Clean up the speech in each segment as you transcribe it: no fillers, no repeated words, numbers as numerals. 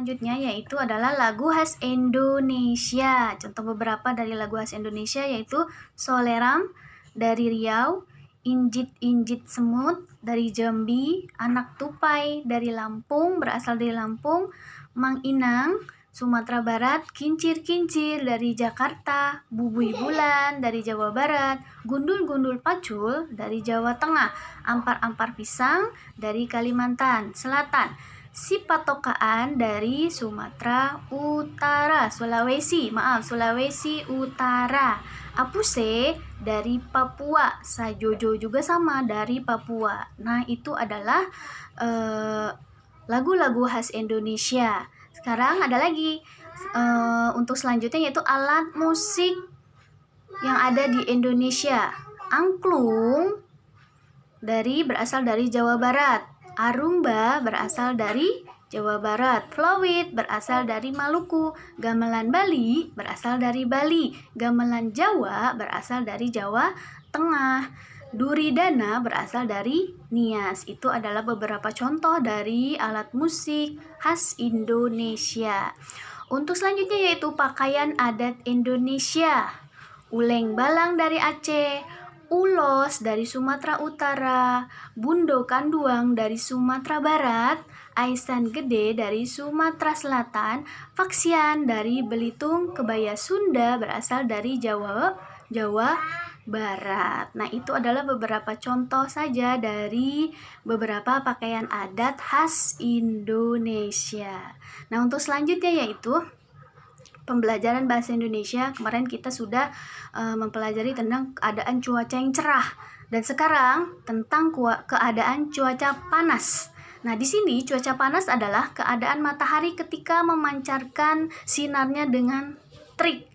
selanjutnya yaitu adalah lagu khas Indonesia. Contoh beberapa dari lagu khas Indonesia yaitu Soleram dari Riau, Injit-injit semut dari Jambi, Anak tupai dari Lampung, berasal dari Lampung, Mang Inang Sumatera Barat, Kincir-kincir dari Jakarta, Bubui bulan dari Jawa Barat, Gundul-gundul pacul dari Jawa Tengah, Ampar-ampar pisang dari Kalimantan Selatan, Si patokaan dari Sumatera Utara, Sulawesi Utara, Apuse dari Papua, Sajojo juga sama dari Papua. Nah, itu adalah lagu-lagu khas Indonesia. Sekarang ada lagi untuk selanjutnya yaitu alat musik yang ada di Indonesia. Angklung berasal dari Jawa Barat, arumba berasal dari Jawa Barat, flowit berasal dari Maluku, gamelan Bali berasal dari Bali, gamelan Jawa berasal dari Jawa Tengah, duridana berasal dari Nias. Itu adalah beberapa contoh dari alat musik khas Indonesia. Untuk selanjutnya yaitu pakaian adat Indonesia. Uleng balang dari Aceh, ulos dari Sumatera Utara, bundo kanduang dari Sumatera Barat, aisan gede dari Sumatera Selatan, faksian dari Belitung, kebaya Sunda berasal dari Jawa Barat. Nah, itu adalah beberapa contoh saja dari beberapa pakaian adat khas Indonesia. Nah, untuk selanjutnya yaitu pembelajaran bahasa Indonesia. Kemarin kita sudah mempelajari tentang keadaan cuaca yang cerah, dan sekarang tentang keadaan cuaca panas. Nah, di sini cuaca panas adalah keadaan matahari ketika memancarkan sinarnya dengan terik.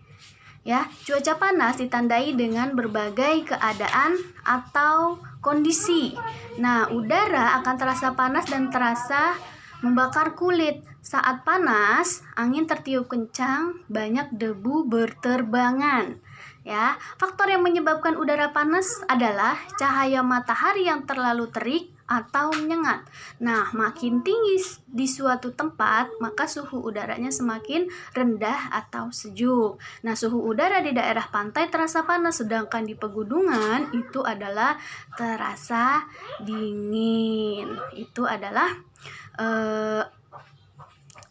Ya, cuaca panas ditandai dengan berbagai keadaan atau kondisi. Nah, udara akan terasa panas dan terasa membakar kulit. Saat panas, angin tertiup kencang, banyak debu berterbangan. Ya, faktor yang menyebabkan udara panas adalah cahaya matahari yang terlalu terik atau menyengat. Nah, makin tinggi di suatu tempat, maka suhu udaranya semakin rendah atau sejuk. Nah, suhu udara di daerah pantai terasa panas, sedangkan di pegunungan itu adalah terasa dingin. Itu adalah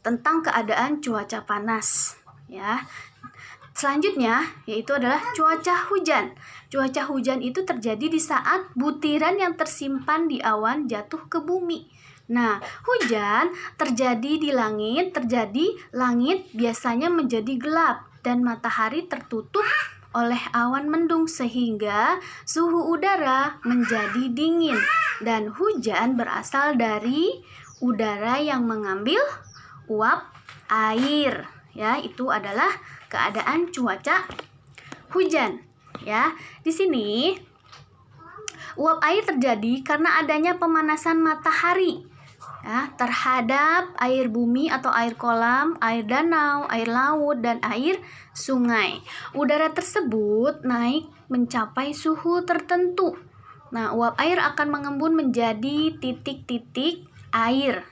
tentang keadaan cuaca panas, ya. Selanjutnya yaitu adalah cuaca hujan. Cuaca hujan itu terjadi di saat butiran yang tersimpan di awan jatuh ke bumi. Nah, hujan terjadi di langit, langit biasanya menjadi gelap dan matahari tertutup oleh awan mendung sehingga suhu udara menjadi dingin, dan hujan berasal dari udara yang mengambil uap air. Ya, itu adalah keadaan cuaca hujan. Ya, di sini uap air terjadi karena adanya pemanasan matahari ya terhadap air bumi atau air kolam, air danau, air laut, dan air sungai. Udara tersebut naik mencapai suhu tertentu. Nah, uap air akan mengembun menjadi titik-titik air.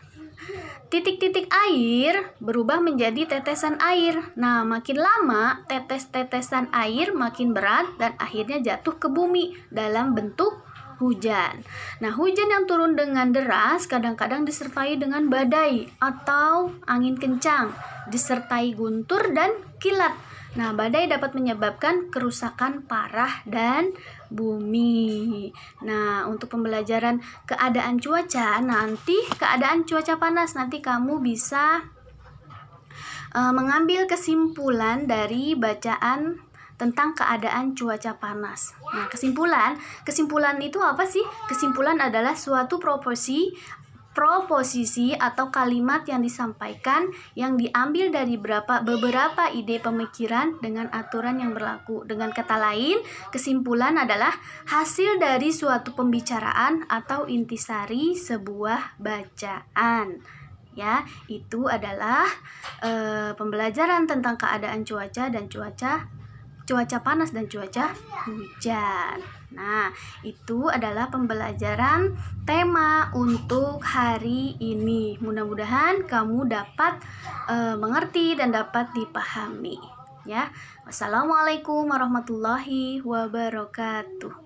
Titik-titik air berubah menjadi tetesan air. Nah, makin lama tetes-tetesan air makin berat dan akhirnya jatuh ke bumi dalam bentuk hujan. Nah, hujan yang turun dengan deras kadang-kadang disertai dengan badai atau angin kencang, disertai guntur dan kilat. Nah, badai dapat menyebabkan kerusakan parah dan bumi. Nah, untuk pembelajaran keadaan cuaca, nanti keadaan cuaca panas, nanti kamu bisa mengambil kesimpulan dari bacaan tentang keadaan cuaca panas. Nah, kesimpulan itu apa sih? Kesimpulan adalah suatu proposisi atau kalimat yang disampaikan yang diambil dari beberapa ide pemikiran dengan aturan yang berlaku. Dengan kata lain, kesimpulan adalah hasil dari suatu pembicaraan atau intisari sebuah bacaan. Ya, itu adalah pembelajaran tentang keadaan cuaca dan cuaca panas dan cuaca hujan. Nah, itu adalah pembelajaran tema untuk hari ini. Mudah-mudahan kamu dapat mengerti dan dapat dipahami. Ya, wassalamualaikum warahmatullahi wabarakatuh.